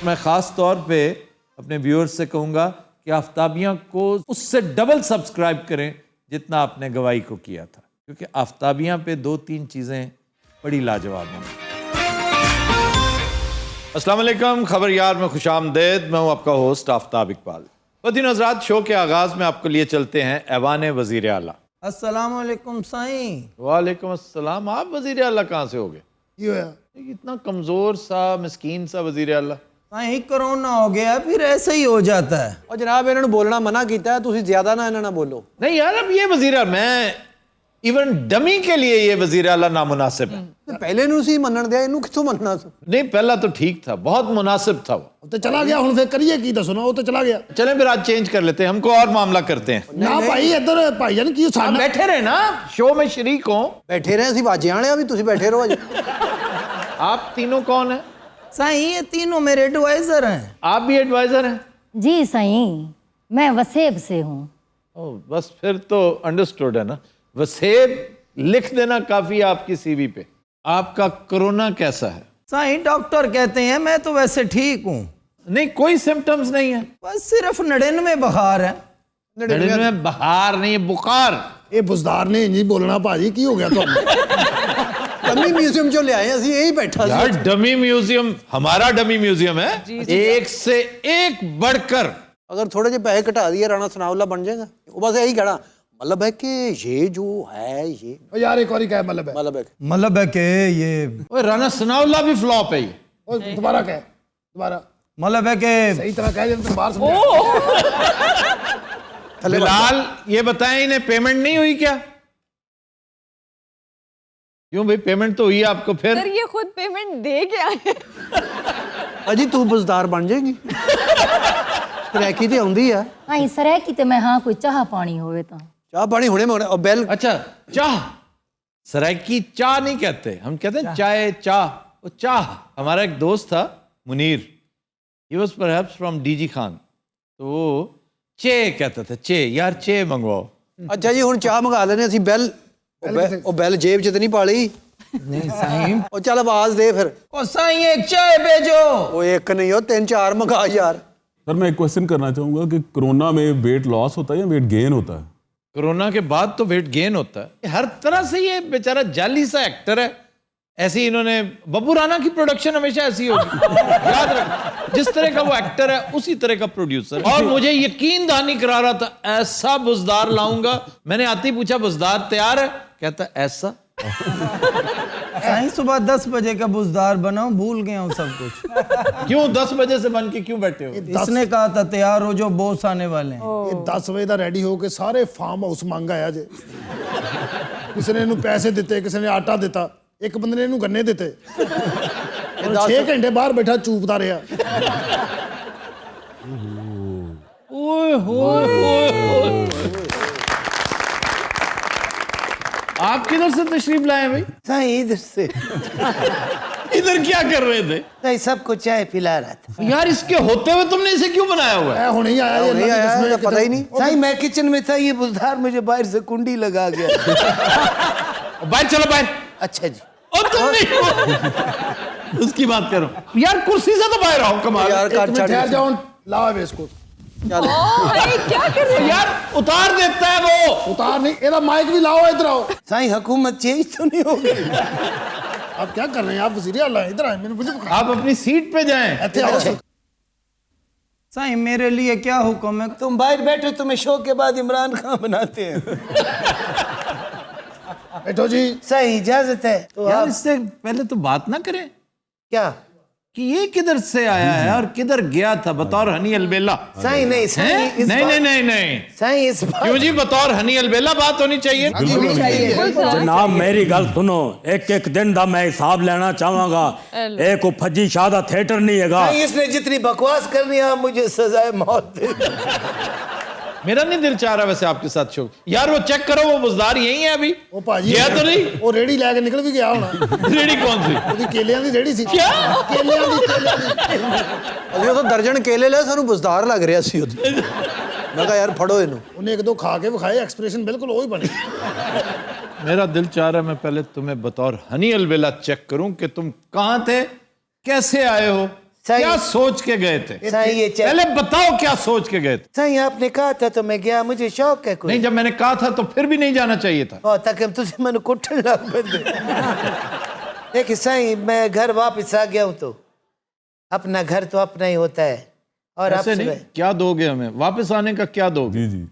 मैं ख़ास तौर पे अपने व्यूअर्स से कहूँगा कि आफ्ताबियाँ को उससे डबल सब्सक्राइब करें जितना आपने गवाही को किया था, क्योंकि आफ्ताबियाँ पे 2-3 चीज़ें बड़ी लाजवाब हैं। अस्सलाम वालेकुम, खबर यार में खुशामदेद। मैं हूँ आपका होस्ट आफ्ताब इकबाल। वदीन हज़रात, शो के आगाज़ में आपको लिए चलते हैं ऐवान वज़ीर आला। अस्सलाम वालेकुम साईं। वालेकुम अस्सलाम। आप वज़ीर आला कहाँ से हो गए? इतना कमज़ोर सा मिस्कीन सा वज़ीर आला। साईं कोरोना हो गया फिर ऐसे ही हो जाता है। और जनाब इन्होंने बोलना मना किया है, तुसी ज्यादा ना इन्होंने बोलो। नहीं यार, अब ये वज़ीर आला, मैं इवन डमी के लिए ये वज़ीर आला नामुनासिब है। तो पहले नु सी मनन दिया, इन्हू किथों मनना सी? नहीं, पहला तो ठीक था, बहुत मुनासिब था वो। तो चला गया, हुण फिर करिए की दसो ना, वो तो चला गया। चलें फिर आज चेंज कर लेते हैं, हमको और मामला करते हैं। ना भाई इधर भाईजान की आप साडा बैठे रहे ना, शो में शरीक हो। बैठे रहे सी वाजे आने, अभी तुसी बैठे रहो। आप तीनों कौन हैं? साईं ये तीनों मेरे एडवाइजर हैं। आप भी एडवाइजर हैं? जी साईं, मैं वसेब से हूँ। ओह, बस फिर तो अंडरस्टूड है ना। वसेब लिख देना काफी है आपकी सीवी पे। आपका कोरोना कैसा है? साईं डॉक्टर कहते हैं मैं तो वैसे ठीक हूँ, नहीं, कोई सिम्टम्स नहीं है, बस सिर्फ 99 बुखार है। 99 बहार नहीं है, बुखार। ये बुजदार ने इंजी बोलना भाजी की हो गया तो डमी म्यूजियम जो ले आए असि यही बैठा यार डमी म्यूजियम, हमारा डमी म्यूजियम है, एक से एक बढ़कर। अगर थोड़े जे पैसे घटा दिए राणा सनाउल्ला बन जाएगा। वो बस यही कहना मतलब है कि ये जो है ये यार एक और ही क्या मतलब है? मतलब है मतलब है कि ये ओए, राना सनाउल्ला भी फ्लॉप है ये। और दोबारा क्या है? दोबारा मतलब है कि सही तरह कह दे तो बाहर समझ। फिलहाल ये बताएं, इन्हें पेमेंट नहीं हुई क्या? क्यों भाई, पेमेंट तो हुई है आपको फिर? सर ये खुद पेमेंट दे के आए। अजी तू बुजदार बन जाएगी। ट्रैकी ते आउंदी है। आई सरै की ते मैं हाँ कोई चाह पानी होवे तो चाह पानी हुणे में और बेल। अच्छा, चाह। सरायकी चाह नहीं कहते, हम कहते हैं चाय, चाह। वो चाह। हमारा एक दोस्त था Munir, he was perhaps from DG Khan, तो वो चे कहता था, चे यार चे मंगवाओ। अच्छा जी हुण चाह मंगा लेने असि बेल। ओ बेल जेब च ते नहीं पाली। नहीं साईं। ओ चल आवाज दे फिर। ओ साईं एक चाय भेजो। ओ एक नहीं हो 3-4 मंगा यार। सर मैं एक क्वेश्चन करना चाहूँगा कि कोरोना में वेट लॉस होता है या वेट गेन होता है? कोरोना के बाद तो वेट गेन होता है। हर तरह से ये बेचारा जाली सा एक्टर है। ऐसे ही इन्होंने बब्बू राणा की प्रोडक्शन हमेशा ऐसी होगी। याद रख, जिस तरह का वो एक्टर है उसी तरह का प्रोड्यूसर। और मुझे यकीन दहानी करा रहा था ऐसा बुजदार लाऊंगा। मैंने आते ही पूछा बुजदार तैयार है? कहता ऐसा। साईं सुबह 10 बजे का बुजदार बनाओ, भूल गया हूँ सब कुछ। क्यों 10 बजे से बन के क्यों बैठे हो? इसने कहा था तैयार हो जो बॉस आने वाले हैं। ये 10 वजे ਦਾ रेडी हो के सारे फार्म हाउस मंग आया जे। किसी ने इन्हू पैसे दिते, किसी ने आटा दिता, एक बंदे ने इन्हू गन्ने दिते। और 6 घंटे बाहर बैठा चूपता रहा। ओए होए। आप किधर से तशरीफ लाए भाई? साईं इधर से। इधर क्या कर रहे थे? साईं सबको चाय पिला रहा था। यार इसके होते हुए तुमने इसे क्यों बनाया हुआ है? हुण ही आया ये नहीं आया है, पता ही नहीं। साईं मैं किचन में था, ये बुजदार मुझे बाहर से कुंडी लगा गया। बाहर चलो, बाहर। अच्छा जी। और तुम नहीं उसकी बात करो यार, कुर्सी से तो बाहर आओ। कमाल यार एक काट मिनट छाड़ ठहर जाओ, लाओ है इसको। चल अरे क्या कर रहे हैं? यार उतार देता है वो। उतार नहीं, एदा माइक भी लाओ, इधर आओ। साईं हुकूमत चेंज तो नहीं हो गई? आप क्या कर रहे हैं? आप वज़ीर आला हैं, इधर आए, मैंने मुझे आप अपनी सीट पे जाएं। इत्थे आओ। साईं मेरे लिए क्या हुक्म है? तुम बाहर बैठो, तुम्हें शो के बाद इमरान खान बनाते हैं। बैठो जी। साईं इजाजत है तो यार आप इससे पहले तो बात ना करें क्या? कि ये किधर से आया है और किधर गया था बतौर हनी अलबेला। साईं नहीं, साईं हैं? इस नहीं बात- नहीं नहीं नहीं, साईं इस बात क्यों जी? बतौर हनी अलबेला बात होनी चाहिए। जनाब मेरी गल सुनो, एक एक दिन दा मैं हिसाब लेना चाहांगा। एक फजी शाह दा थिएटर नहीं हैगा। साईं इसने जितनी बकवास करनी है, आप मुझे सजाए मौत दे। मेरा नहीं दिल चाह रहा वैसे आपके साथ शो। यार वो चेक करो, वो बुजदार यही है अभी। वो भाजी गया तो नहीं? वो रेडी लेके निकल भी गया होना। रेडी कौन सी? ਉਹਦੀ ਕੇਲਿਆਂ ਦੀ ਰੇੜੀ ਸੀ। क्या? ਕੇਲਿਆਂ ਦੀ ਅਸੀਂ ਉਹ ਤਾਂ ਦਰਜਨ ਕੇਲੇ ਲੈ, ਸਾਨੂੰ ਬੁਜ਼ਦਾਰ ਲੱਗ ਰਿਹਾ ਸੀ ਉਹਦੇ। ਮੈਂ ਕਿਹਾ ਯਾਰ ਫੜੋ ਇਹਨੂੰ। ਉਹਨੇ ਇੱਕ ਦੋ ਖਾ ਕੇ ਵਿਖਾਏ, ਐਕਸਪ੍ਰੈਸ਼ਨ ਬਿਲਕੁਲ ਉਹ ਹੀ ਬਣੇ। मेरा दिल चाह रहा है मैं पहले तुम्हें बतौर हनी अलबेला चेक करूं कि तुम कहां थे, कैसे आए हो, साईं, क्या सोच के गए थे? साईं ये पहले बताओ क्या सोच के गए थे? साईं आपने कहा था तो मैं गया, मुझे शौक है कोई। नहीं, जब मैंने कहा था तो फिर भी नहीं जाना चाहिए था। और तक तुझे मैंने कुट्टन लग बंदे। देखिए साईं, मैं घर वापस आ गया हूँ तो अपना घर तो अपना ही होता है। और ऐसे आपसे नहीं, क्या दोगे हमें? वापस आने का क्या दोगे? जी जी।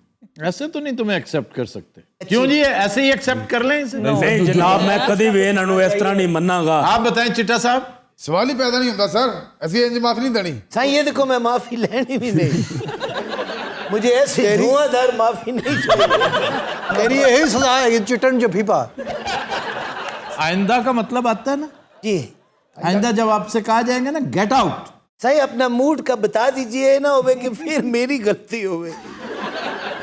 ऐसे तो नहीं तुम्हें एक्सेप्ट कर सकते। क्यों जी, ऐसे ही एक्सेप्ट कर लें इसे? नहीं जनाब, मैं कभी भी इन्होंने इस तरह नहीं मनागा। आप बताएं चिट्टा साहब। सवाल ही पैदा नहीं होता सर, ऐसी इंज माफी नहीं देनी। साईं ये देखो, मैं माफी लेनी भी नहीं, मुझे ऐसे धुआंधार माफी नहीं चाहिए। तेरी यही सजा है, ये चिटन जफी पा। आइंदा का मतलब आता है ना जी आइंदा जब आपसे कहा जाएगा ना गेट आउट, सही अपना मूड का बता दीजिए ना होवे कि फिर मेरी गलती होवे।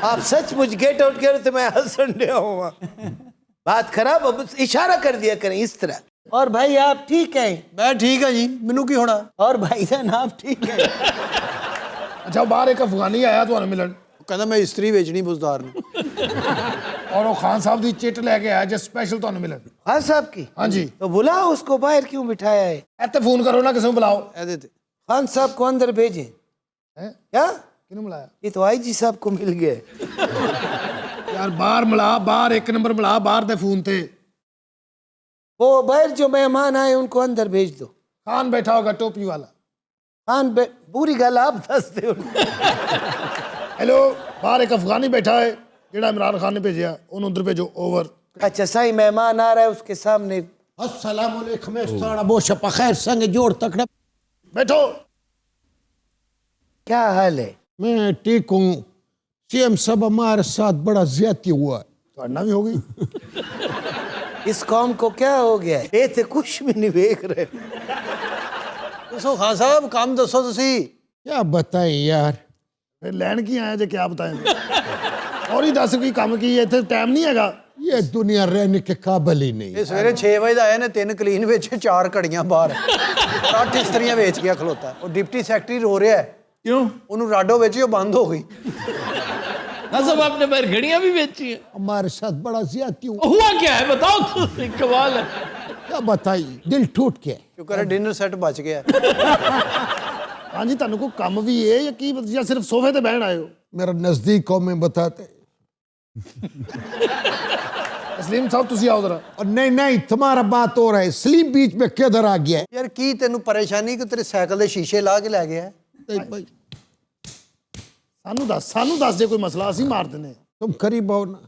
आप सचमुच गेट आउट करो तो मैं हंसन रहा हूँ। बात खराब, अब इशारा कर दिया करें इस तरह। और भाई आप ठीक हैं? मैं ठीक है जी, मैनू की होना। और भाईजान आप ठीक हैं? अच्छा बाहर एक अफगानी आया ਤੁਹਾਨੂੰ ਮਿਲਣ, ਕਹਿੰਦਾ ਮੈਂ ਇਸਤਰੀ ਵੇਚਣੀ ਬੁਜ਼ਦਾਰ ਨੂੰ। ਔਰ ਉਹ ਖਾਨ ਸਾਹਿਬ ਦੀ ਚਿੱਟ ਲੈ ਕੇ ਆਇਆ ਜੇ ਸਪੈਸ਼ਲ ਤੁਹਾਨੂੰ ਮਿਲਣ। खान साहब की? हाँ जी। तो बुलाओ उसको, बाहर क्यों बिठाया है? ਇੱਥੇ ਫੋਨ ਕਰੋ ਨਾ, ਕਿਸੇ ਨੂੰ ਬੁਲਾਓ। ਇਹਦੇ ਤੇ खान साहब को अंदर भेजें। हैं? क्या? ਕਿਹਨੂੰ ਬੁਲਾਇਆ? ये तो आईजी साहब को मिल गए। ਯਾਰ ਬਾਹਰ ਮਿਲਾ, ਬਾਹਰ ਇੱਕ ਨੰਬਰ ਮਿਲਾ ਬਾਹਰ ਦੇ ਫੋਨ ਤੇ। वो बाहर जो मेहमान आए उनको अंदर भेज दो। ਖਾਨ बैठा होगा टोपी वाला। खान पूरी गल आप दस दो। हेलो, बाहर एक अफगानी बैठा है ਜਿਹੜਾ ਇਮਰਾਨ ਖਾਨ ਨੇ ਭੇਜਿਆ, ਉਹਨੂੰ ਅੰਦਰ ਭੇਜੋ। ओवर। अच्छा सही मेहमान आ रहा है, उसके सामने। अस्सलाम वालेकुम इस्ताना बो शपा खैर संग जोड़ तकड़ा। बैठो। क्या हाल है? मैं ठीक हूँ। सीएम साहब हमारे साथ बड़ा ज्यादती हुआ। ਤੁਹਾਡਾ ਵੀ ਹੋ ਗਈ। इस कौम को क्या हो गया है? ये तो कुछ भी नहीं देख रहे। ਦੱਸੋ ਖਾਨ ਸਾਹਿਬ, ਕੰਮ ਦੱਸੋ ਤੁਸੀਂ। क्या बताएं यार, ਫਿਰ ਲੈਣ ਕੀ ਆਇਆ ਜੇ ਕਿਆ ਬਤਾਏ? ਔਰ ਹੀ ਦੱਸ ਕੋਈ ਕੰਮ ਕੀ ਹੈ, ਇੱਥੇ ਟਾਈਮ ਨਹੀਂ ਹੈਗਾ। ये दुनिया रहने के काबिल ही नहीं। ਇਹ ਸਵੇਰੇ 6 ਵਜੇ ਦਾ ਆਏ ਨੇ, 3 ਕਲੀਨ ਵਿੱਚ 4 ਘੜੀਆਂ ਬਾਹਰ, 8 ਇਸਤਰੀਆਂ ਵੇਚ ਗਿਆ ਖਲੋਤਾ। ਉਹ ਡਿਪਟੀ ਸੈਕਟਰੀ ਰੋ ਰਿਹਾ ਹੈ। क्यों? ਉਹਨੂੰ ਰਾਡੋ ਵਿੱਚ ਹੀ ਉਹ ਬੰਦ ਹੋ ਗਈ। ना सब आपने बाहर घड़ियां भी बेची है। हमारे साथ बड़ा ज्यादती हुआ। हुआ क्या है बताओ तो, कमाल है। क्या बताइए, दिल टूट गया। ਸ਼ੁਕਰ ਹੈ ਡਿਨਰ ਸੈੱਟ ਬਚ ਗਿਆ। ਹਾਂਜੀ, ਤੁਹਾਨੂੰ ਕੋਈ ਕੰਮ ਵੀ ਹੈ ਜਾਂ ਕੀ, ਜਾਂ ਸਿਰਫ ਸੋਫੇ ਤੇ ਬਹਿਣ ਆਏ ਹੋ? मेरा नजदीक हो में बताते। ਅਸਲੀਮ ਸਾਹਿਬ ਤੁਸੀਂ ਆਓ ਜ਼ਰਾ। और नहीं नहीं, तुम्हारा बात हो रहा है। स्लीप बीच में किधर आ गया है? ਯਾਰ ਕੀ ਤੈਨੂੰ ਪਰੇਸ਼ਾਨੀ ਕਿ ਤੇਰੇ ਸਾਈਕਲ ਦੇ ਸ਼ੀਸ਼ੇ ਲਾ ਕੇ ਲੈ ਗਿਆ? नहीं भाई, ਸਾਨੂੰ ਦੱਸ ਜੇ ਕੋਈ ਮਸਲਾ, ਅਸੀਂ ਮਾਰ ਦਿੰਦੇ। तुम करीब आओ ना।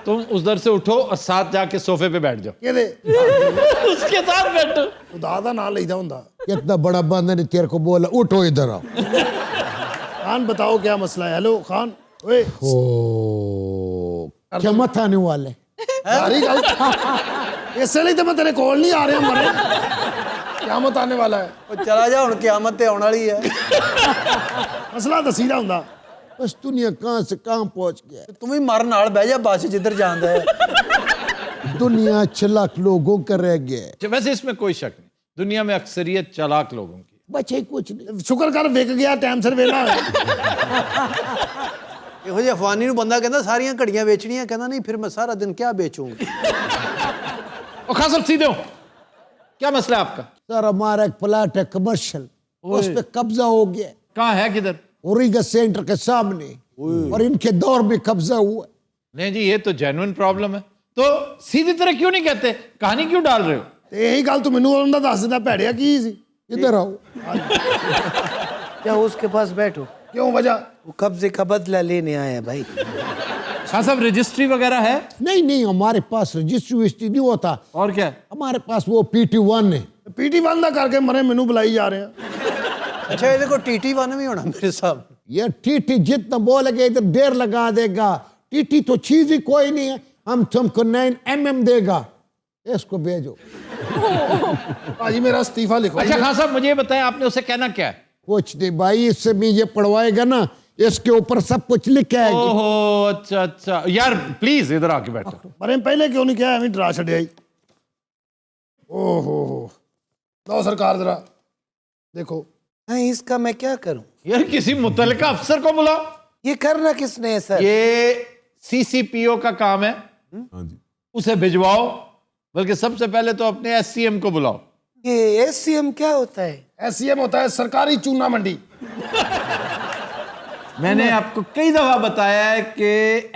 तुम उधर से उठो और साथ जाके सोफे पे बैठ जाओ। ਕਿਹਦੇ? उसके साथ बैठो। ਖੁਦਾ ਦਾ ਨਾਂ ਲਈਦਾ ਹੁੰਦਾ। कितना बड़ा बंदर ने तेरे को बोला उठो इधर आओ। खान बताओ क्या मसला है? हेलो खान। ओए ओ, क्या मत आने वाले? सारी गल ਇਸੇ ਲਈ ਤਾਂ ਮੈਂ ਤੇਰੇ ਕੋਲ ਨਹੀਂ ਆ ਰਿਹਾ ਮਰੇ। ਕਿਆਮਤ ਆने वाला है। ਉਹ ਚਲਾ ਜਾ, ਹੁਣ ਕਿਆਮਤ ਤੇ ਆਉਣ ਵਾਲੀ ਹੈ। ਮਸਲਾ ਦਸੀਦਾ ਹੁੰਦਾ। बस दुनिया कहाँ से कहाँ पहुंच गया। ਤੂੰ ਵੀ ਮਰਨ ਨਾਲ ਬਹਿ ਜਾ, ਬੱਸ ਜਿੱਧਰ ਜਾਂਦਾ ਹੈ। दुनिया 6 लाख लोगों का रह गया है। वैसे इसमें कोई शक नहीं, दुनिया में अक्सरियत चालाक लोगों की। बचे कुछ नहीं। ਸ਼ੁਕਰ ਕਰ ਵਿਕ ਗਿਆ, ਟਾਈਮ ਸਿਰ ਵੇਲਾ ਹੋਇਆ। ਇਹੋ ਜਿਹੇ ਅਫਵਾਨੀ ਨੂੰ ਬੰਦਾ ਕਹਿੰਦਾ ਸਾਰੀਆਂ ਘੜੀਆਂ ਵੇਚਣੀਆਂ, ਕਹਿੰਦਾ ਨਹੀਂ ਫਿਰ ਮੈਂ ਸਾਰਾ ਦਿਨ क्या बेचूंगा। और खान साहब सीधे हो, क्या मसला है आपका? सर हमारा एक प्लाट है कमर्शियल, उस पे कब्जा हो गया। कहाँ है, किधर? ओरिगा सेंटर के सामने, और इनके दौर में कब्जा हुआ। नहीं जी, ये तो जेन्युइन प्रॉब्लम है। तो सीधी तरह क्यों नहीं कहते, कहानी क्यों डाल रहे हो? ਤੇ ਇਹੀ ਗੱਲ ਤੂੰ ਮੈਨੂੰ ਉਹਨਾਂ ਦਾ ਦੱਸ ਦਿੰਦਾ, ਭੈੜਿਆ ਕੀ ਸੀ? इधर आओ। क्या उसके पास बैठो? ਕਿਉਂ ਵਜ੍ਹਾ? वो कब्जे का बदला लेने आया है भाई। खान साहब रजिस्ट्री वगैरह है? नहीं नहीं, हमारे पास रजिस्ट्री विस्ट्री नहीं होता। और क्या? हमारे पास वो PT1 है। PT1 ਦਾ ਕਰਕੇ ਮਰੇ ਮੈਨੂੰ ਬੁਲਾਈ ਜਾ ਰਹੇ ਆ। ਅੱਛਾ, ਇਹਦੇ ਕੋਲ TT1 ਵੀ ਹੋਣਾ ਮੇਰੇ ਹਿਸਾਬ। ये TT जितना बोलेगा इधर देर लगा देगा। TT तो चीज ही कोई नहीं है। हम तुमको 9 mm देगा, इसको भेजो। ਭਾਜੀ ਮੇਰਾ ਅਸਤੀਫਾ ਲਿਖੋ। अच्छा खान साहब मुझे ये बताएं, आपने उसे कहना क्या है? कुछ नहीं भाई, इससे मैं ये पढ़वाएगा ना, इसके ऊपर सब कुछ लिखा है। ओहो, अच्छा अच्छा, यार प्लीज इधर आके बैठो। ਮਰੇ ਪਹਿਲੇ ਕਿਉਂ ਨਹੀਂ ਕਿਹਾ, ਐਵੇਂ ਡਰਾ ਛੱਡਿਆ ਜੀ। ਓਹੋ ਲਓ ਸਰਕਾਰ ਜ਼ਰਾ ਦੇਖੋ। हाँ, इसका मैं क्या करूं? यार किसी मुतल्लिका अफसर को बुलाओ। ये करना किसने है सर? ये CCPO का काम है, हाँ जी। उसे भिजवाओ। बल्कि सबसे पहले तो अपने SCM को बुलाओ। ये SCM क्या होता है? SCM होता है सरकारी चूना मंडी। मैंने आपको कई दफा बताया है कि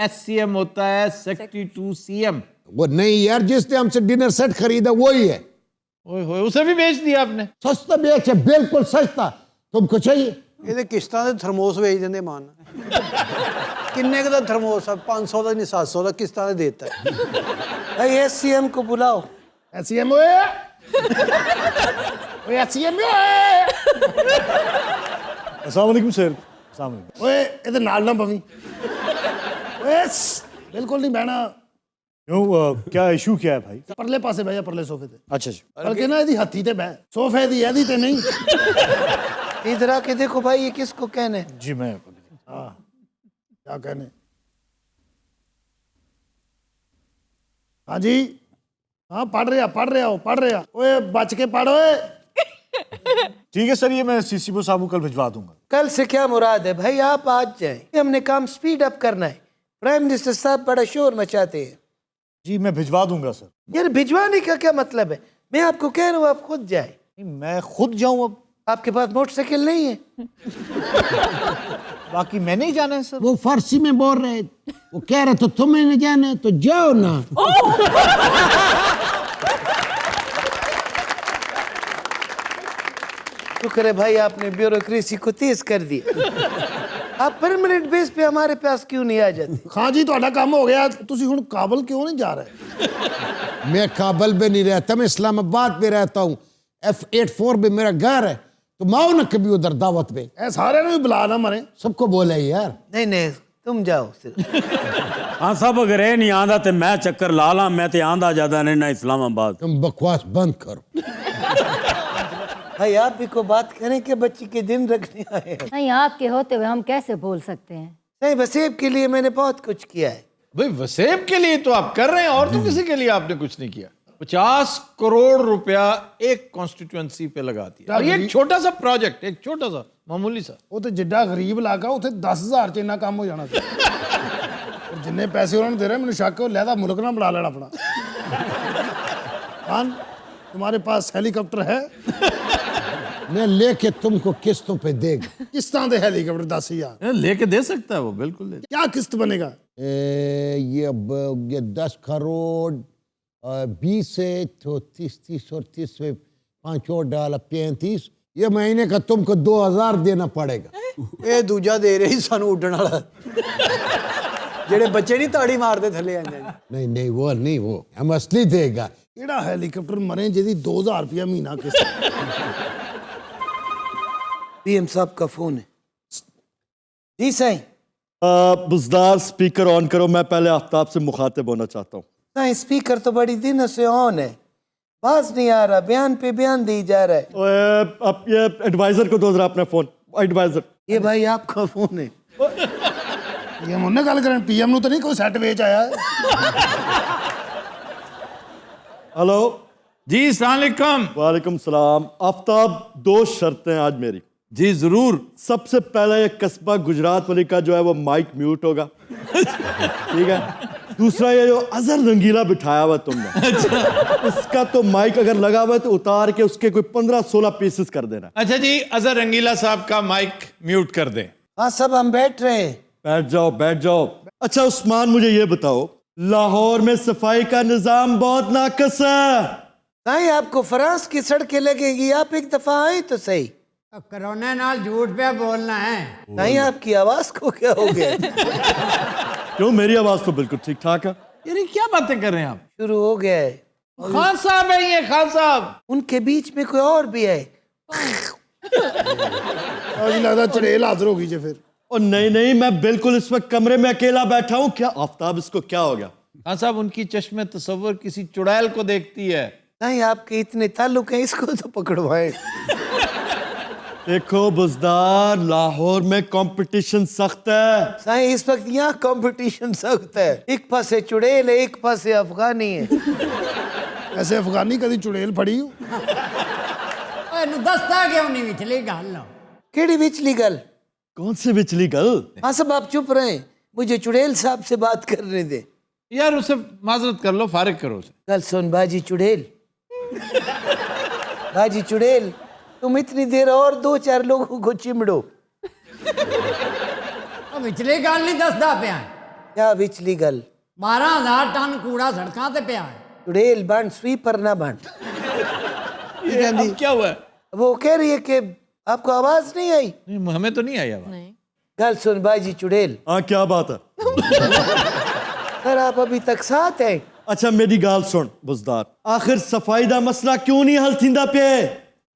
SCM होता है सेक्रेटरी टू CM। वो नहीं यार, जिसने हमसे डिनर सेट खरीदा वही है। ओए होए, उसे भी बेच दिया आपने। सस्ता बेच है, बिल्कुल सस्ता। तुमको चाहिए? ਇਹਦੇ ਕਿਸ਼ਤਾਂ ਦੇ ਥਰਮੋਸ ਵੇਚ ਦਿੰਦੇ ਮਾਨ ਕਿੰਨੇ ਕੁ ਦਾ ਥਰਮੋਸ ਆ 500 ਦਾ ਨਹੀਂ 700 ਦਾ ਕਿਸ਼ਤਾਂ ਦੇ ਦੇਤਾ भाई SCM को बुलाओ। SCM ओए ओए SCM ओए अस्सलाम वालेकुम सर। अस्सलाम वालेकुम। ओए ਇਹਦੇ ਨਾਲ ਨਾ ਪਵੀਂ ਓਏ ਬਿਲकुल नहीं बहना। क्यों क्या इशू क्या है भाई? ਪਰਲੇ ਪਾਸੇ ਬਹਿ ਜਾ, ਪਰਲੇ ਸੋਫੇ ਤੇ। अच्छा जी। ਬਲਕਿ ਨਾ ਇਹਦੀ ਹੱਥੀ ਤੇ ਬਹਿ, ਸੋਫੇ ਦੀ ਇਹਦੀ ਤੇ ਨਹੀਂ। इधर आके देखो भाई, ये किसको कहना है? जी मैं हाँ क्या कहने। हाँ जी, हाँ पढ़ रहे हो ओए बच के पढ़ ओए। ठीक है सर, ये मैं CCO साहब को कल भिजवा दूंगा। कल से क्या मुराद है भाई? आप आज जाएं, हमने काम स्पीड अप करना है। प्राइम मिनिस्टर साहब बड़ा शोर मचाते हैं। जी मैं भिजवा दूंगा सर। यार भिजवाने का क्या मतलब है? मैं आपको कह रहा हूँ आप खुद जाए। मैं खुद जाऊं अब? आपके पास मोटरसाइकिल नहीं है? बाकी मैं नहीं जाना है सर। वो फारसी में बोल रहे, वो कह रहे तो तुम्हें नहीं जाना है तो जाओ ना। शुक्र है भाई आपने ब्यूरोक्रेसी को तेज कर दिया। आप परमानेंट बेस पे हमारे पास क्यों नहीं आ जाते? हाँ जी, ਤੁਹਾਡਾ ਕੰਮ ਹੋ ਗਿਆ। ਤੁਸੀਂ ਹੁਣ ਕਾਬਲ क्यों नहीं जा रहे? मैं काबल में नहीं रहता, मैं इस्लामाबाद में रहता हूँ। F84 में मेरा घर है, तो माओ ना कभी उधर दावत में। ਇਹ ਸਾਰਿਆਂ ਨੂੰ ਵੀ ਬੁਲਾ ਨਾ ਮਰੇ। सबको बोला यार। नहीं नहीं तुम जाओ सिर्फ। हाँ सब अगर ये नहीं आंदा तो मैं चक्कर ला ला, मैं तो आंदा ज्यादा नहीं ना इस्लामाबाद। तुम बकवास बंद करो। भाई आप भी को बात करें कि बच्ची के दिन रखने आए हैं। नहीं, आपके होते हुए हम कैसे बोल सकते हैं? नहीं, वसेब के लिए मैंने बहुत कुछ किया है। भाई वसेब के लिए तो आप कर रहे हैं, और तो किसी के लिए आपने कुछ नहीं किया। 50 करोड़ रुपया एक कॉन्स्टिट्यूएंसी पे लगा दिया, और ये एक छोटा सा प्रोजेक्ट, एक छोटा सा मामूली सा। ਉਹ ਤੇ ਜਿੱਡਾ ਗਰੀਬ ਇਲਾਕਾ ਉੱਥੇ 10,000 ਚ ਇੰਨਾ ਕੰਮ ਹੋ ਜਾਣਾ ਸੀ। ਔਰ ਜਿੰਨੇ ਪੈਸੇ ਉਹਨਾਂ ਨੂੰ ਦੇ ਰਹੇ, ਮੈਨੂੰ ਸ਼ੱਕ ਹੈ ਉਹ ਲਹਿਦਾ ਮੁਲਕ ਨਾ ਬਣਾ ਲੈਣਾ ਆਪਣਾ। खान, तुम्हारे पास हेलीकॉप्टर है? मैं लेके तुमको किस्तों पे देगा। किस्तां दे हेलीकॉप्टर 10,000 लेके दे सकता है वो, बिल्कुल दे। क्या किस्त बनेगा? ये 10 करोड़ 20 से तो 30 और 30 में 5 और डाला 35। ये महीने का तुमको 2,000 देना पड़ेगा। ਇਹ ਦੂਜਾ ਦੇ ਰਹੀ ਸਾਨੂੰ ਉੱਡਣ ਵਾਲਾ ਜਿਹੜੇ ਬੱਚੇ ਨਹੀਂ ਤਾੜੀ ਮਾਰਦੇ ਥੱਲੇ ਆ ਜਾਂਦੇ। नहीं नहीं वो नहीं, वो हम असली देगा। ਕਿਹੜਾ ਹੈਲੀਕਾਪਟਰ ਮਰੇ ਜਿਹਦੀ 2,000 रुपया महीना किस्त? PM साहब का फोन है। जी साईं। बुजदार स्पीकर ऑन करो, मैं पहले आफ्ताब से मुखातिब होना चाहता हूँ। साईं स्पीकर तो बड़ी दिनों से ऑन है, बाज नहीं आ रहा, बयान पे बयान दी जा रहा है। अब ये एडवाइजर को दो जरा अपना फोन। एडवाइजर, ये भाई आपका फोन है। ये मुन्ने गल करें, PM ਨੂੰ ਤਾਂ ਨਹੀਂ ਕੋਈ ਸੈੱਟ ਵੇਚ ਆਇਆ है? हेलो जी अस्सलाम वालेकुम। वालेकुम सलाम। आफ्ताब, 2 शर्तें आज मेरी। जी जरूर। सबसे पहले ये कस्बा गुजरात वाली का जो है वो माइक म्यूट होगा, ठीक है। दूसरा ये जो अजहर रंगीला बिठाया हुआ तुमने, इसका तो माइक अगर लगा हुआ है तो उतार के उसके कोई 15-16 पीसेस कर देना। अच्छा जी, अजहर रंगीला साहब का माइक म्यूट कर दें। हाँ सब हम बैठ रहे हैं। बैठ जाओ बैठ जाओ। अच्छा उस्मान, मुझे ये बताओ, लाहौर में सफाई का निजाम बहुत नाकस है। साईं आपको फ्रांस की सड़कें लगेगी, आप एक दफा आए तो सही। कोरोना नाल झूठ पे बोलना है। साईं आपकी आवाज को क्या हो गया? क्यों, मेरी आवाज तो बिल्कुल ठीक ठाक है। यानी क्या बातें कर रहे हैं आप? शुरू हो गया है। खान साहब है ये, खान साहब। उनके बीच में कोई और भी है। मुझे लगता चड़ेल हाजिर होगी जी फिर। और नहीं नहीं, मैं बिल्कुल इस वक्त कमरे में अकेला बैठा हूँ। क्या आफ्ताब, इसको क्या हो गया? खान साहब, उनकी चश्मे तस्वर किसी चुड़ैल को देखती है। नहीं आपके इतने ताल्लुक हैं, इसको तो पकड़वाएं। देखो बुजदार, लाहौर में कंपटीशन सख्त है। साईं इस वक्त यहाँ कंपटीशन सख्त है। एक पासे चुड़ैल है, एक पासे अफगानी है। ऐसे अफगानी कभी चुड़ैल फड़ी हो? दसता क्यों नहीं विचली गल? केड़ी विचली गल? कौन सी विचली गल? हाँ सब आप चुप रहे, मुझे चुड़ैल साहब से बात करने दे। यार उससे माजरत कर लो, फारिग करो उसे। कल सोन बाजी चुड़ैल। बाजी चुड़ैल, तुम इतनी देर और 2-4 लोगों को चिमड़ो। विचली गल नहीं दसदा पिया क्या विचली गल? 12,000 टन कूड़ा सड़कों ते पिया है। चुड़ैल बन, स्वीपर ना बन। अब क्या हुआ है? वो कह रही है कि आपको आवाज नहीं आई। नहीं, हमें तो नहीं आई आवाज। गल सुन बाजी चुड़ैल, हाँ क्या बात है? सर आप अभी तक साथ हैं? अच्छा मेरी गाल सुन बुजदार, आखिर सफाई दा मसला क्यों नहीं हल थींदा पे?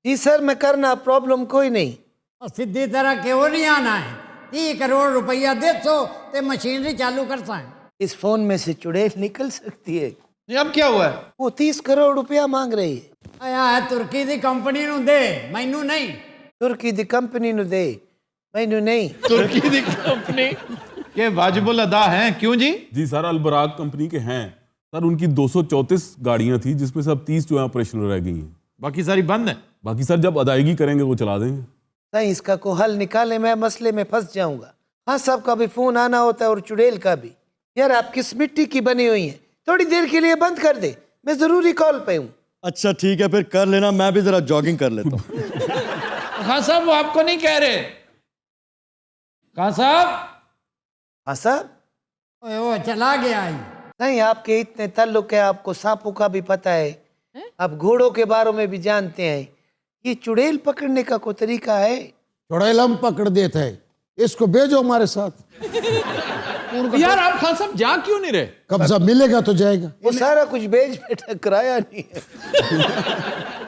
जी सर मैं करना, प्रॉब्लम कोई नहीं। सीधी तरह क्यों नहीं आना है? 30 करोड़ रुपया दे सो ते मशीनरी चालू करता है। इस फोन में से चुड़ैल निकल सकती है। नहीं, अब क्या हुआ है? वो 30 करोड़ रुपया मांग रही है। आया है तुर्की दी कंपनी नु दे, मैनू नहीं। तुर्की दी कंपनी नु दे, मैनू नहीं। तुर्की दी कंपनी के वाजिबुल अदा हैं, क्यों जी? जी सर, अलबराग कंपनी के हैं सर। उनकी 234 गाड़ियां थी जिसमें सब 30 जो है ऑपरेशनल रह गई हैं। बाकी सारी बंद है। बाकी सर जब अदायगी करेंगे वो चला देंगे। नहीं, इसका को हल निकाले, मैं मसले में फंस जाऊंगा। हाँ साहब का भी फोन आना होता है और चुड़ैल का भी। यार आप किस मिट्टी की बनी हुई हैं? थोड़ी देर के लिए बंद कर दे, मैं जरूरी कॉल पे हूँ। अच्छा ठीक है फिर कर लेना, मैं भी जरा जॉगिंग कर लेता हूँ। खान साहब वो आपको नहीं कह रहे। खान साहब। हाँ साहब। वो चला गया ही। नहीं, आपके इतने ताल्लुक है, आपको सांपों का भी पता है, आप घोड़ों के बारे में भी जानते हैं। ये चुड़ैल पकड़ने का कोई तरीका है? चुड़ैल हम पकड़ देते हैं, इसको भेजो हमारे साथ। यार आप खान साहब जा क्यों नहीं रहे? कब्जा मिलेगा तो जाएगा। वो सारा कुछ बेच बैठा, कराया नहीं है।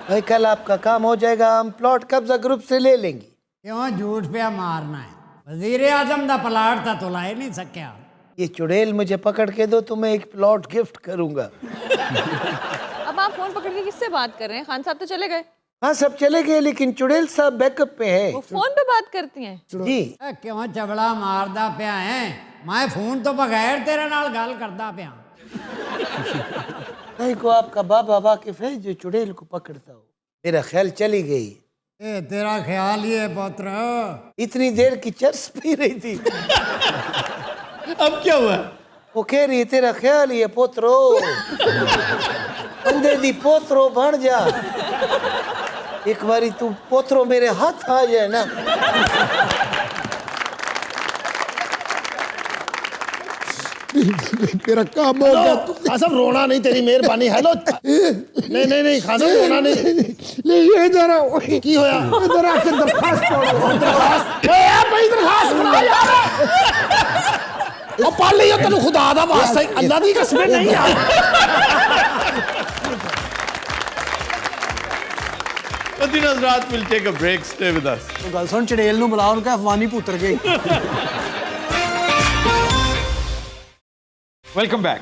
भाई कल आपका काम हो जाएगा, हम प्लॉट कब्जा ग्रुप से ले लेंगे। क्यों झूठ पे मारना है? वजीर आजम दा प्लाट था तो ला नहीं सकिया। ये चुड़ैल मुझे पकड़ के दो तो मैं एक प्लॉट गिफ्ट करूंगा। अब आप फोन पकड़ के किससे बात कर रहे हैं? खान साहब तो चले गए। हाँ सब चले गए, लेकिन चुड़ैल साहब बैकअप पे है। वो फोन पे बात करती हैं। जी क्यों चबड़ा मारदा पिया है? मैं फोन तो बगैर तेरे नाल गल करदा पिया। नहीं को आपका बाबा वाकिफ है जो चुड़ैल को पकड़ता हो? मेरा ख्याल चली गई। ए तेरा ख्याल ही है पुत्र। इतनी देर की चर्स पी रही थी। अब क्या हुआ? वो कह रही है तेरा ख्याल ही है पोतरो। बंदे दी पोतरो बन जा। एक बारी तू पोतरो मेरे हाथ आ जाए ना। तेरा काम हो गया। खान साहब रोना नहीं, तेरी मेहरबानी। हेलो नहीं नहीं नहीं खान साहब रोना नहीं। ले ये जरा की होया? इधर आके दरखास्त पढ़ो। दरखास्त ओए यार भाई दरखास्त सुना यार। ओ पढ़ लियो तेनु खुदा दा वास्ता, अल्लाह दी कसम नहीं यार। हज़रात will take a break, stay with us. गल सुन, चुड़ैल नु बुला, उनका अफवानी पुत्र गई। वेलकम बैक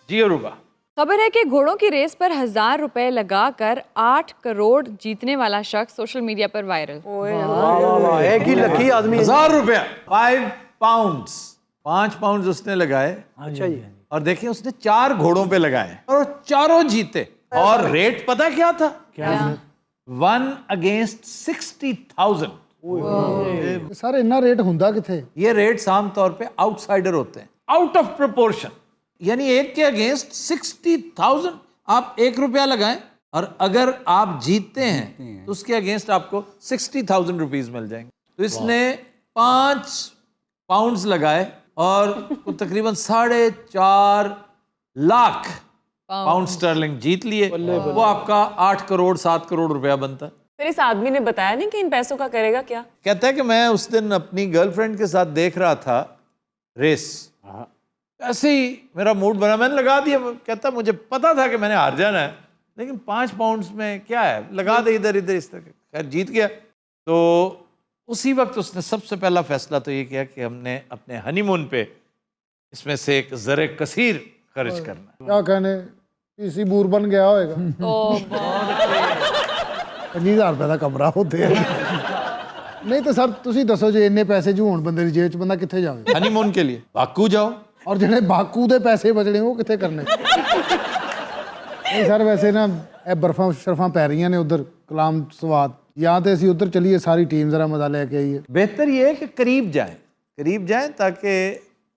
जी अरूबा। खबर है कि घोड़ों की रेस पर 1000 रुपए लगाकर 8 करोड़ जीतने वाला शख्स सोशल मीडिया पर वायरल। एक ही लकी आदमी। 1000 रुपया, 5 पाउंड्स, 5 पाउंड उसने लगाए। अच्छा जी। और देखिए उसने 4 घोड़ों पे लगाए और चारों जीते। और रेट पता क्या था? क्या? 1 against 60,000। सर इतना रेट हुंदा किथे? ये रेट्स आमतौर पे आउटसाइडर होते हैं, आउट ऑफ प्रोपोर्शन। यानी एक के अगेंस्ट 60,000 आप 1 रुपया लगाएं और अगर आप जीतते हैं तो उसके अगेंस्ट आपको 60,000 रुपीज मिल जाएंगे। तो इसने 5 पाउंड्स लगाए और तकरीबन 4.5 लाख पाउंड स्टर्लिंग जीत लिए। वो आपका 8 करोड़ 7 करोड़ रुपया बनता है। फिर इस आदमी ने बताया नहीं कि इन पैसों का करेगा क्या? कहता है कि मैं उस दिन अपनी गर्लफ्रेंड के साथ देख रहा था रेस, ऐसे ही मेरा मूड बना, मैंने लगा दिया। कहता मुझे पता था कि मैंने हार जाना है, लेकिन 5 पाउंड्स में क्या है, लगा दे इधर इधर इस तरह। खैर जीत गया। तो उसी वक्त उसने सबसे पहला फैसला तो ये किया कि हमने अपने हनीमून पे इसमें से एक ज़रे कसीर खर्च करना। क्या कहने, पीसी बूर बन गया होएगा। 50,000 रुपए का कमरा होते हैं। नहीं तो सर तुसी दसो जे इन्ने पैसे जो होण बंदे दी जेब च बंदा किथे जावे? हनीमून के लिए बाकू जाओ। और ਜਿਹੜੇ ਬਾਕੂ ਦੇ ਪੈਸੇ ਬਚਣੇ ਉਹ ਕਿੱਥੇ ਕਰਨੇ? ਨਹੀਂ ਸਰ ਵੈਸੇ ਨਾ ਇਹ ਬਰਫਾਂ ਸ਼ਰਫਾਂ ਪੈ ਰਹੀਆਂ ਨੇ ਉਧਰ ਕਲਾਮ ਸਵਾਦ, ਜਾਂ ਤੇ ਅਸੀਂ ਉਧਰ ਚਲੀਏ, ਸਾਰੀ ਟੀਮ ਜ਼ਰਾ ਮਜ਼ਾ ਲੈ ਕੇ ਆਈਏ। बेहतर ये है कि करीब जाएं ताकि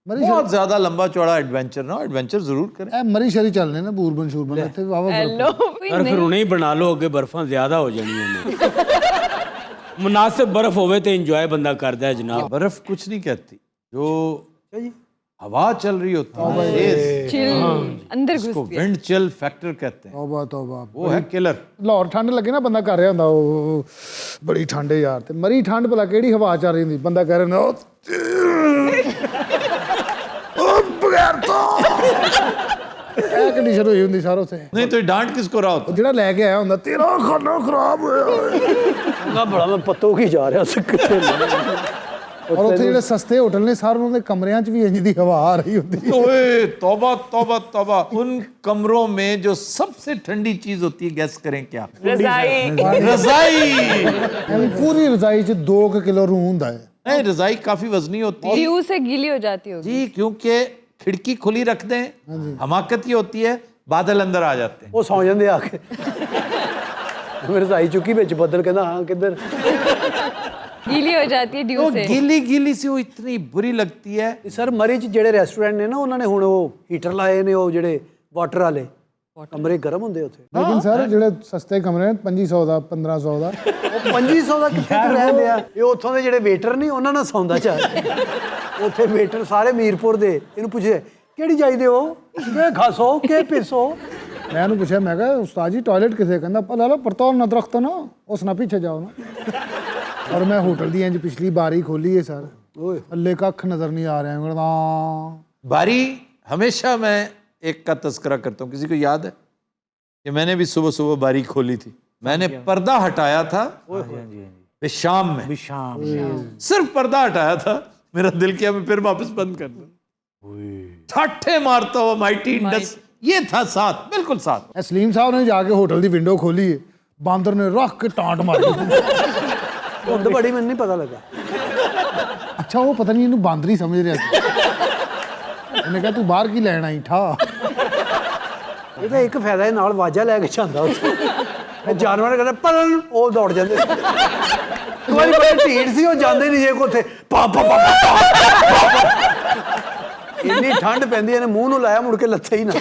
बहुत ज्यादा लंबा चौड़ा एडवेंचर ना, एडवेंचर जरूर करें। ਇਹ ਮਰੀ ਸ਼ਰੀ ਚੱਲਨੇ ਨਾ ਬੂਰਬਨ ਸ਼ੂਰਬਨ ਇੱਥੇ ਵਾਵਾ हेलो पर फिर उन्हें ही बना लो अगे बर्फा ज्यादा हो जानी है मुनासिब बर्फ होवे तो इंजॉय बंदा करता है जनाब। बर्फ कुछ नहीं कहती, जो हवा चल रही होती है तेज, चिल अंदर घुस उसको गया। विंड चिल फैक्टर कहते हैं, ਤੌਬਾ ਤੌਬਾ वो है किलर। ਲਾਹੌਰ ਠੰਡ ਲੱਗੇ ਨਾ ਬੰਦਾ ਕਰ ਰਿਹਾ ਹੁੰਦਾ ਉਹ ਬੜੀ ਠੰਡ ਹੈ ਯਾਰ, ਤੇ ਮਰੀ ਠੰਡ ਭਲਾ ਕਿਹੜੀ ਹਵਾ ਚੱਲ ਰਹੀ ਹੁੰਦੀ, ਬੰਦਾ ਕਹਿ ਰਿਹਾ ਹੁੰਦਾ ਉਹ ਬਗੈਰ ਤੋਂ ਇਹ ਕੰਡੀਸ਼ਨ ਹੋਈ ਹੁੰਦੀ ਸਾਰਾ ਉੱਥੇ। नहीं तो ये डांट किसको रहा होता? ਜਿਹੜਾ ਲੈ ਕੇ ਆਇਆ ਹੁੰਦਾ ਤੇਰਾ ਖਾਣਾ ਖਰਾਬ ਹੋਇਆ ਨਾ ਬੜਾ ਮੈਂ ਪੱਤੋਂ ਕੀ ਜਾ ਰਿਹਾ ਸੀ ਕਿੱਥੇ ਔਰ ਉੱਥੇ ਜਿਹੜੇ ਸਸਤੇ ਹੋਟਲ ਨੇ ਸਾਰੇ ਉਹਨਾਂ ਦੇ ਕਮਰਿਆਂ 'ਚ ਵੀ ਇੰਜ ਦੀ ਹਵਾ ਆ ਰਹੀ ਹੁੰਦੀ ਹੈ। ओए तौबा तौबा तौबा, उन कमरों में जो सबसे ठंडी चीज होती है, गैस करें क्या? रजाई। ਐਵੇਂ ਪੂਰੀ ਰਜ਼ਾਈ 'ਚ 2 किलो रूह ਹੁੰਦਾ है। नहीं, रजाई काफी वजनी होती है ड्यू से गीली हो जाती होगी। जी, क्योंकि खिड़की खुली रख दें, हमाकत ये होती है बादल अंदर आ जाते हैं। ਉਹ ਸੌ ਜਾਂਦੇ ਆ ਕੇ ਮੇਰੇ ਰਜ਼ਾਈ ਚੁੱਕੀ ਵਿੱਚ ਬੱਦਲ ਕਹਿੰਦਾ ਹਾਂ ਕਿੱਧਰ गीली हो जाती है ड्यू तो से। गीली गीली सी वो इतनी बुरी लगती है। ਸਰ ਮਰੀ 'ਚ ਜਿਹੜੇ ਰੈਸਟੋਰੈਂਟ ਨੇ ਨਾ ਉਹਨਾਂ ਨੇ ਹੁਣ ਉਹ ਹੀਟਰ ਲਾਏ ਨੇ, ਉਹ ਜਿਹੜੇ ਵਾਟਰ ਵਾਲੇ ਕਮਰੇ ਗਰਮ ਹੁੰਦੇ ਉੱਥੇ। ਲੇਕਿਨ ਸਰ ਜਿਹੜੇ ਸਸਤੇ ਕਮਰੇ ਨੇ 2500 ਦਾ 1500 ਦਾ ਉਹ 2500 ਦਾ ਕਿੱਥੇ ਕੁ ਰਹਿੰਦੇ ਆ, ਇਹ ਉੱਥੋਂ ਦੇ ਜਿਹੜੇ ਵੇਟਰ ਨਹੀਂ ਉਹਨਾਂ ਨਾਲ ਸੌਂਦਾ ਚਾਹ ਉੱਥੇ ਵੇਟਰ ਸਾਰੇ ਮੀਰਪੁਰ ਦੇ, ਇਹਨੂੰ ਪੁੱਛੇ ਕਿਹੜੀ ਚਾਹੀਦੇ ਹੋ, ਕਿ ਖਾਸੋ ਕਿ ਪੀਸੋ। ਮੈਂ ਉਹਨੂੰ ਪੁੱਛਿਆ, ਮੈਂ ਕਿਹਾ ਉਸਤਾਦ ਜੀ ਟਾਇਲਟ ਕਿਥੇ, ਕਹਿੰਦਾ ਪਾ ਲਾ ਪਰਤੌਲ ਨਾ ਦਰਖਤ ਨਾ ਉਸ ਨਾਲ ਪਿੱਛੇ ਜਾਓ ਨਾ। ਔਰ ਮੈਂ ਹੋਟਲ ਦੀ ਇੰਜ ਪਿਛਲੀ ਬਾਰੀ ਖੋਲੀ ਹੈ ਸਰ, ਓਏ ਅੱਲੇ ਕੱਖ ਨਜ਼ਰ ਨਹੀਂ ਆ ਰਿਹਾ ਕਹਿੰਦਾ। बारी हमेशा मैं एक का तस्करा करता हूँ, किसी को याद है कि मैंने भी सुबह सुबह बारी खोली थी, मैंने पर्दा हटाया था शाम में, सिर्फ पर्दा हटाया था, मेरा दिल किया मैं फिर वापस बंद कर दूं। ठाठे मारता हुआ माइटी इंडस, ये था साथ, बिल्कुल साथ। ਇਹ ਸਲੀਮ ਸਾਹਿਬ ਨੇ ਜਾ ਕੇ ਹੋਟਲ ਦੀ ਵਿੰਡੋ ਖੋਲੀ ਹੈ, ਬਾਂਦਰ ਨੇ ਰੱਖ ਕੇ ਟਾਂਟ ਮਾਰੀ। ਧੁੰਦ ਬੜੀ, ਮੈਨੂੰ ਨਹੀਂ ਪਤਾ ਲੱਗਾ। ਅੱਛਾ ਉਹ ਪਤਾ ਨਹੀਂ ਇਹਨੂੰ ਬਾਂਦਰ ਹੀ ਸਮਝ ਰਿਹਾ ਸੀ। ਇਹਨੇ ਕਿਹਾ ਤੂੰ ਬਾਹਰ ਕੀ ਲੈਣ ਆਈ ਠਾ। ਇਹਦਾ ਇੱਕ ਫਾਇਦਾ ਹੈ, ਨਾਲ ਵਾਜਾ ਲੈ ਕੇ ਜਾਂਦਾ ਉੱਥੇ ਜਾਨਵਰ ਕਹਿੰਦਾ ਪਲਨ, ਉਹ ਦੌੜ ਜਾਂਦੇ। ਇੱਕ ਵਾਰੀ ਬੜੇ ਢੀਠ ਸੀ, ਉਹ ਜਾਂਦੇ ਨਹੀਂ ਜੇ ਕੋ ਉੱਥੇ ਪਾ ਪਾ ਪਾ ਇੰਨੀ ਠੰਡ ਪੈਂਦੀ, ਇਹਨੇ ਮੂੰਹ ਨੂੰ ਲਾਇਆ, ਮੁੜ ਕੇ ਲੱਥਾ ਹੀ ਨਾ।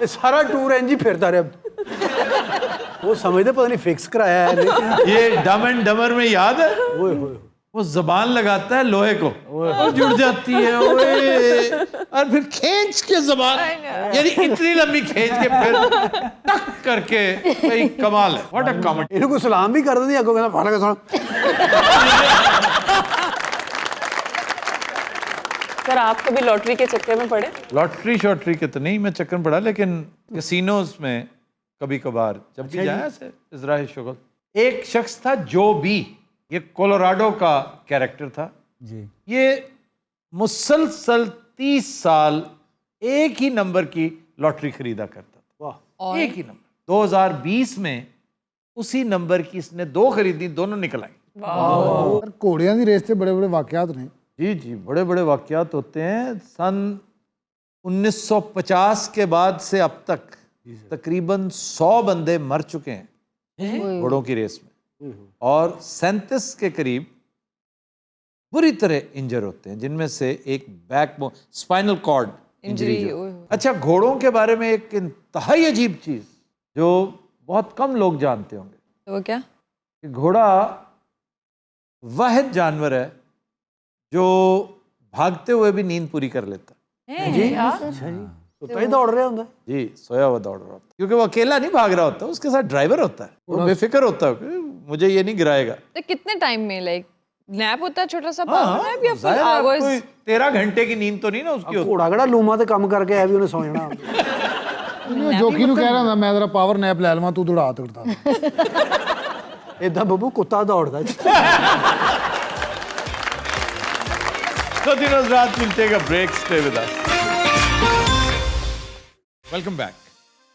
ਇਹ ਸਾਰਾ ਟੂਰ ਇੰਜ ਹੀ ਫਿਰਦਾ ਰਿਹਾ। वो समझते पता नहीं फिक्स कराया है। ये डम एंड डमर में याद है, वो जबान लगाता है लोहे को और जुड़ जाती है, ओए, और फिर खींच के जबान, यानी इतनी लंबी खींच के फिर टक करके, भाई कमाल है, व्हाट अ कॉमेडी। इनको सलाम भी कर देंगे, अगो कहना फाड़ा के सुन। सर आप कभी लॉटरी के चक्कर में पड़े? लॉटरी शॉटरी के तो नहीं मैं चक्कर में पड़ा, लेकिन कैसीनोज में कभी कभार जब भी जाया से इजराइल शुगल। एक शख्स था जो बी, ये कोलोराडो का कैरेक्टर था जी। ये मुसलसल 30 साल एक ही नंबर की लॉटरी खरीदा करता था। वाह, एक ही नंबर। 2020 में उसी नंबर की इसने 2 खरीदी, दोनों निकल आई। घोड़ियां की रेस से बड़े बड़े वाकयात ने। जी जी, बड़े बड़े वाकयात होते हैं। सन 1950 के बाद से अब तक तकरीबन 100 बंदे मर चुके हैं घोड़ों की रेस में, और 37 के करीब बुरी तरह इंजर होते हैं, जिनमें से एक बैकबोन स्पाइनल कॉर्ड इंजरी। अच्छा, घोड़ों के बारे में एक इंतहाई अजीब चीज जो बहुत कम लोग जानते होंगे, तो वो क्या? कि घोड़ा वाहिद जानवर है जो भागते हुए भी नींद पूरी कर लेता है। जी तो ही दौड़ रहे होंगे जी, सोया हुआ दौड़ रहा होता है, क्योंकि वो अकेला नहीं भाग रहा होता, उसके साथ ड्राइवर होता है, वो बेफिक्र होता है कि मुझे ये नहीं गिराएगा। तो कितने टाइम में, लाइक नैप होता है छोटा सा, पावर नैप या फुल आवर्स? कोई 13 घंटे की नींद तो नहीं ना उसकी होती। घोड़ा कड़ा लूमा ते काम करके आया भी उन्हें सौ जाना। जोकी ਨੂੰ ਕਹਿ ਰਿਹਾ ਹੁੰਦਾ ਮੈਂ ਤੇਰਾ ਪਾਵਰ ਨੈਪ ਲੈ ਲਵਾਂ, ਤੂੰ ਦੌੜਾ ਤੁਰਦਾ। ਇਦਾਂ ਬੱਬੂ ਕੁੱਤਾ ਦੌੜਦਾ। So दिनों रात we'll take a break, stay with us. Welcome back.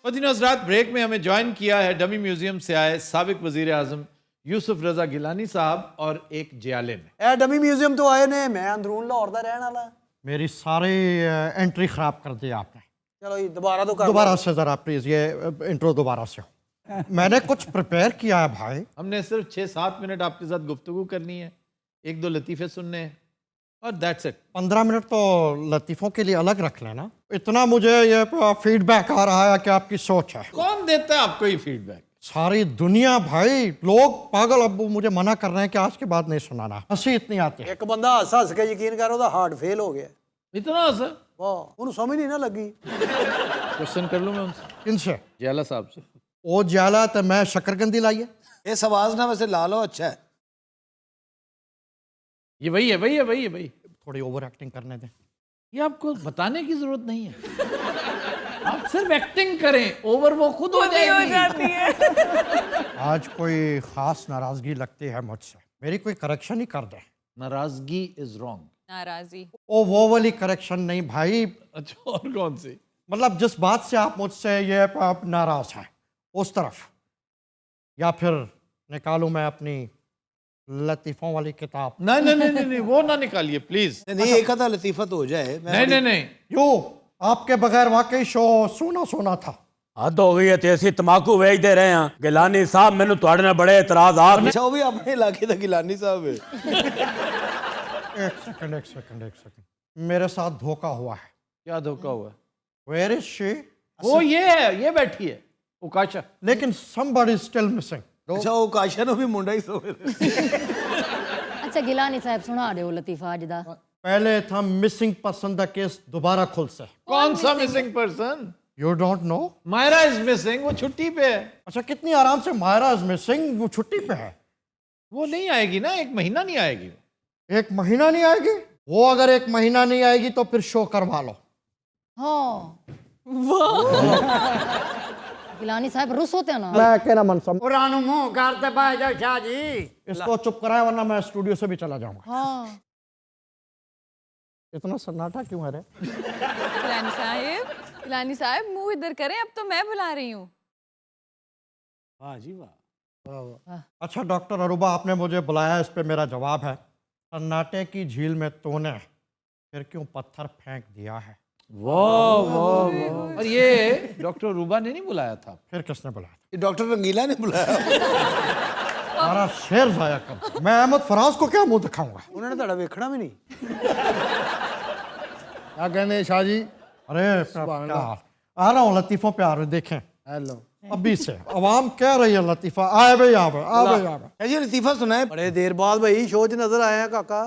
मदीनाज़ रात ब्रेक में हमें ज्वाइन किया है डमी म्यूजियम से आए साबिक वजीर आजम यूसुफ रजा गिलानी साहब और एक जियाले ने। ए डमी म्यूजियम तो आए ने, मैं अंदरून लाहौर दा रहने वाला। मेरी सारी एंट्री खराब कर दी आपने। चलो ये दोबारा तो कर, दोबारा से जरा प्लीज ये इंट्रो दोबारा से हो। मैंने कुछ प्रिपेयर किया है भाई। हमने सिर्फ 6-7 मिनट आपके साथ गुफ्तगू करनी है, 1-2 लतीफ़े सुनने हैं और दैट्स इट। 15 मिनट तो लतीफ़ों के लिए अलग रख लेना। इतना मुझे ये फीडबैक आ रहा है कि आपकी सोच है। कौन देता है आपको ये फीडबैक? सारी दुनिया भाई, लोग पागल। अब मुझे मना कर रहे हैं कि आज के बाद नहीं सुनाना, हंसी इतनी आती है। एक बंदा हंस हंस के यकीन कर ਉਹਦਾ हार्ट फेल हो गया। इतना असर? वाह, ਉਹਨੂੰ ਸਮਝ नहीं ना लगी। क्वेश्चन कर लूं मैं उनसे? किनसे? जियाला साहब से। ओ ज्याला तो मैं शकरकंदी लाइए। इस आवाज ना वैसे ला लो, अच्छा है। ये वही है, वही है, वही है, वही। थोड़ी ओवर एक्टिंग करने दें। ये आपको बताने की जरूरत नहीं है। आप सिर्फ एक्टिंग करें, ओवर वो खुद हो जाएगी। आज कोई खास नाराजगी लगती है मुझसे, मेरी कोई करेक्शन ही कर दे। नाराजगी इज रॉन्ग। नाराजी। ओ वो वाली करेक्शन नहीं भाई। अच्छा, और कौन सी? मतलब जिस बात से आप मुझसे ये आप नाराज हैं उस तरफ, या फिर निकालूं मैं अपनी लतीफ़ों वाली किताब? नहीं नहीं नहीं नहीं, वो ना निकालिए प्लीज। नहीं, एक आधा लतीफा तो हो जाए। नहीं नहीं नहीं, यो आपके बगैर वाकई शो सोना सोना था। हद हो गई है, ते ਅਸੀਂ तमाकू ਵੇਚਦੇ ਰਹੇ ਹਾਂ। ਗਿਲਾਨੀ ਸਾਹਿਬ ਮੈਨੂੰ ਤੁਹਾਡੇ ਨਾਲ ਬੜੇ ਇਤਰਾਜ਼ ਆ। अच्छा, वो भी अपने इलाके का गिलानी साहब है। एक सेकंड एक सेकंड एक सेकंड, मेरे साथ धोखा हुआ है। क्या धोखा हुआ? Where is she? वो ये है, ये बैठी है उकाशा। लेकिन somebody still missing। अच्छा, वो काशा नो भी मुंडा ही सो। अच्छा गिलानी साहब सुना दो लतीफा अज दा। पहले था मिसिंग पर्सन का केस दोबारा खुल से। कौन सा missing person? You don't know? Myra is missing, वो छुट्टी पे है। अच्छा, कितनी आराम से मायरा इज मिसिंग, वो छुट्टी पे है। वो नहीं आएगी ना, 1 महीना नहीं आएगी। 1 महीना नहीं आएगी? वो अगर 1 महीना नहीं आएगी तो फिर शो करवा लो। हाँ गिलानी साहब रुस होते हैं ना। मैं कहना मन सम पुरानो मुंह करते भाई जा शाह जी। इसको चुप कराए वरना मैं स्टूडियो से भी चला जाऊंगा। हाँ इतना सन्नाटा क्यों है रे? गिलानी साहब मुंह इधर करें, अब तो मैं बुला रही हूँ। वाह जी वाह। अच्छा डॉक्टर अरूबा, आपने मुझे बुलाया, इस पे मेरा जवाब है, सन्नाटे की झील में तूने फिर क्यों पत्थर फेंक दिया है? वाह वाह वाह। और ये डॉक्टर रूबा ने नहीं बुलाया था? फिर किसने बुलाया? ये डॉक्टर रंगीला ने बुलाया। सारा शेर जाया कर। मैं अहमद फराज को क्या मुंह दिखाऊंगा? उन्होंने ਤੁਹਾਡਾ ਵੇਖਣਾ भी नहीं। क्या कहने शाह जी? अरे प्यार आ रहा हूँ, लतीफों पे आ रहे, देखें हेलो। अभी से अवाम कह रही है लतीफा आए भाई आवे आवे आवे। जी लतीफा सुनाए। बड़े देर बाद भाई शो च नजर आए हैं काका।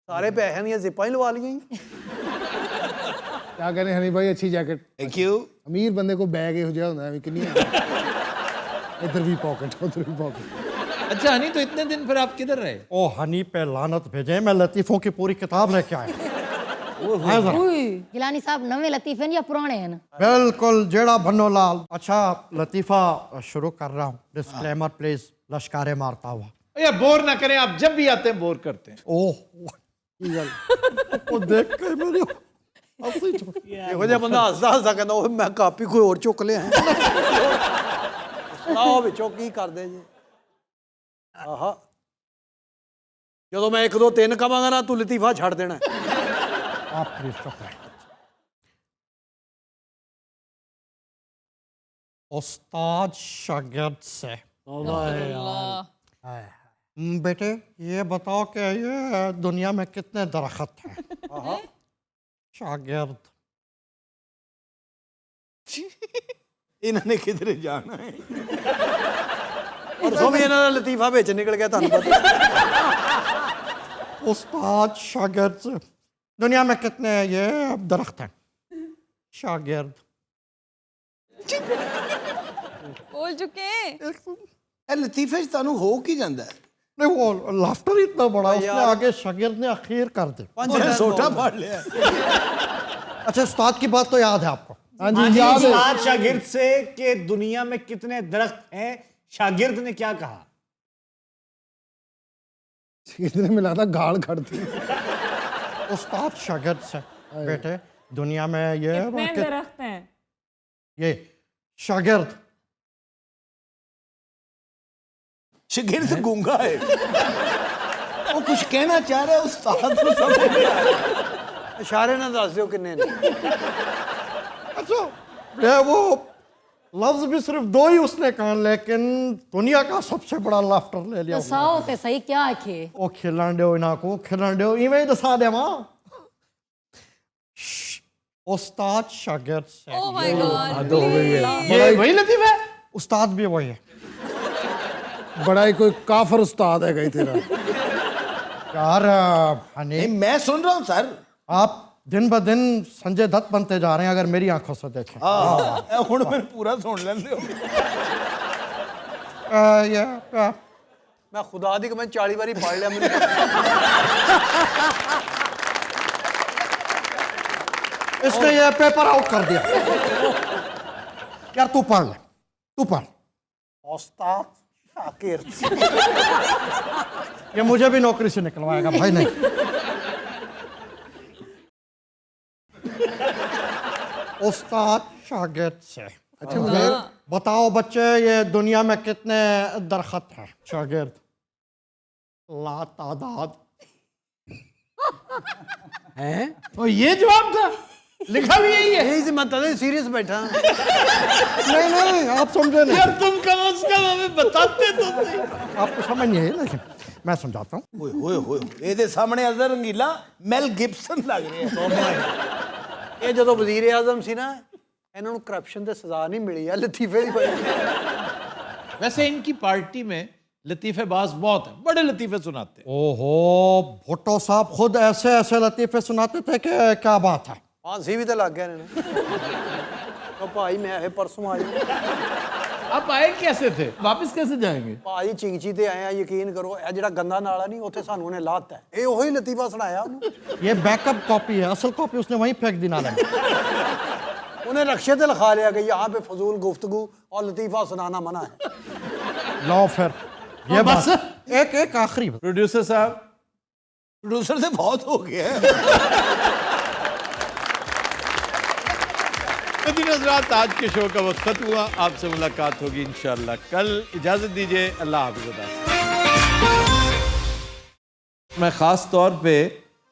सारे पैसे दी जिप्पां ही लवा ली। क्या कहने हनी भाई, अच्छी जैकेट। Thank you. अमीर बंदे को बैग ਇਹੋ ਜਿਹਾ ਹੁੰਦਾ ਹੈ ਕਿ ਨਹੀਂ। इधर भी पॉकेट, उधर भी पॉकेट। अच्छा हनी, तो इतने दिन फिर आप किधर रहे? ओ हनी पे लानत भेजे, मैं लतीफों की पूरी किताब लेके आया। गिलानी साहब नवे लतीफे हैं या पुराने हैं? बिल्कुल जेड़ा भन्नो लाल। अच्छा लतीफा शुरू कर रहा हूँ, डिस्क्लेमर प्लीज, लश्कारे मारता हुआ। ये बोर ना करें, आप जब भी आते हैं बोर करते हैं। ओह वो देख के मेरी ਇਹੋ ਜਿਹਾ ਬੰਦਾ ਹੱਸਦਾ ਹੱਸਦਾ ਕਹਿੰਦਾ ਉਹ ਮੈਂ ਕਾਪੀ ਕੋਈ ਹੋਰ ਚੁੱਕ ਲਿਆ। ਸੁਣਾਓ ਵਿੱਚੋਂ ਕੀ ਕਰਦੇ ਜੀ? ਆਹਾ, ਜਦੋਂ ਮੈਂ 1 2 3 ਕਵਾਂਗਾ ਨਾ ਤੂੰ ਲਤੀਫਾ ਛੱਡ ਦੇਣਾ। आप प्लीज चुप रहे। उस्ताद शागिर्द से, बेटे ये बताओ कि ये दुनिया में कितने दरख्त हैं? शागिर्द इन्होंने किधर जाना है? परसों भी इन्होंने लतीफा बेच निकल गया, ਤੁਹਾਨੂੰ ਪਤਾ। उस्ताद शागिर्द से, दुनिया में कितने ये दरख्त हैं? शागिर्द बोल चुके हैं। लतीफे ਤੁਹਾਨੂੰ हो की ਜਾਂਦਾ है? नहीं वो लाफ्टर इतना बड़ा, उसने आगे शागिर्द ने अखीर कर दी। सोटा फाड़ लिया। अच्छा उस्ताद की बात तो याद है आपको? हाँ जी याद है। उस्ताद शागिर्द से कि दुनिया में कितने दरख्त हैं, शागिर्द ने क्या कहा? कितने मिला था गाल खड़ती। उस्ताद शागिर्द से, बेटे दुनिया में ये कितने दरख्त हैं? ये शागिर्द शागिर्द गूंगा है, वो कुछ कहना चाह रहा है, उस्ताद को समझ नहीं आ रहा। इशारे ना दस दो किन्ने ने। अच्छा ये वो लफ्ज भी सिर्फ 2 ही उसने कहा, लेकिन दुनिया का सबसे बड़ा लाफ्टर ले लिया। दसाओ ते सही क्या आखे ओ खिलन दो इना को, खिलन दो इवें ही दसा देवा। उस्ताद शागिर्द से। ओह माय गॉड, ये वही लतीफ़ है? उस्ताद भी वही है। बड़ा ही कोई काफर उस्ताद है गई तेरा। यार हनी, नहीं मैं सुन रहा हूँ सर। आप दिन ब दिन संजय दत्त बनते जा रहे हैं, अगर मेरी आंखों से देखें। हाँ हुण मैं पूरा सुन लेंदे हो। मैं खुदा दी मैं 40 बारी पढ़ लिया मैंने। इसने ये पेपर आउट कर दिया। यार तू पढ़ ले, तू पढ़। उस्ताद शागिर्द। ये मुझे भी नौकरी से निकलवाएगा भाई। नहीं, उस्ताद शागिर्द से। अच्छा बताओ बच्चे, ये दुनिया में कितने दरख्त हैं? शागिर्द लातादाद हैं? और ये जवाब था, लिखा भी यही है। यही से मत सीरियस बैठा। नहीं नहीं, आप समझे नहीं। यार तुम कम से कम हमें बताते तो सही। आपको समझ नहीं है, लेकिन मैं समझाता हूँ। ओए होए होए, ਇਹਦੇ ਸਾਹਮਣੇ ਅਜ਼ਹਰ ਰੰਗੀਲਾ ਮੈਲ ਗਿਬਸਨ ਲੱਗ ਰਿਹਾ ਹੈ। ਇਹ ਜਦੋਂ ਵਜ਼ੀਰ ਆਜ਼ਮ ਸੀ ਨਾ, ਇਹਨਾਂ ਨੂੰ ਕਰਪਸ਼ਨ ਤੇ ਸਜ਼ਾ ਨਹੀਂ ਮਿਲੀ ਆ, ਲਤੀਫੇ ਦੀ ਵਜ੍ਹਾ। वैसे इनकी पार्टी में लतीफ़ेबाज बहुत है, बड़े लतीफ़े सुनाते हैं। ओहो, भुट्टो साहब खुद ऐसे ऐसे लतीफे सुनाते थे कि क्या बात है। फांसी भी तो लग गया इन्हें। तो भाई मैं आए परसों आए। आप आए कैसे थे, वापस कैसे जाएंगे? भाई चिंची ते आए हैं, यकीन करो ਇਹ ਜਿਹੜਾ ਗੰਦਾ ਨਾਲਾ ਨਹੀਂ ਉੱਥੇ ਸਾਨੂੰ ਉਹਨੇ ਲਾਤਾ ਹੈ। ਇਹ ਉਹੀ ਲਤੀਫਾ ਸੁਣਾਇਆ ਉਹਨੂੰ। ये बैकअप कॉपी है, असल कॉपी उसने वहीं फेंक दी नाले में। ਉਹਨੇ रक्शे ਤੇ लिखा लिया कि यहाँ पे फजूल गुफ्तगू और लतीफा सुनाना मना है। लो फिर ये बस एक आखिरी प्रोड्यूसर साहब। प्रोड्यूसर से बहुत हो गया है। हज़रात, आज के शो का वक्त खत्म हुआ। आपसे मुलाकात होगी इंशाअल्लाह कल। इजाज़त दीजिए, अल्लाह हाफ़िज़। मैं ख़ास तौर पे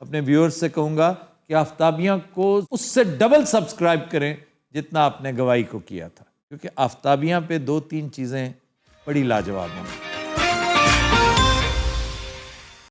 अपने व्यूअर्स से कहूँगा कि आफ्ताबियाँ को उससे डबल सब्सक्राइब करें जितना आपने गवाही को किया था, क्योंकि आफ्ताबियाँ पे 2-3 चीज़ें बड़ी लाजवाब हैं।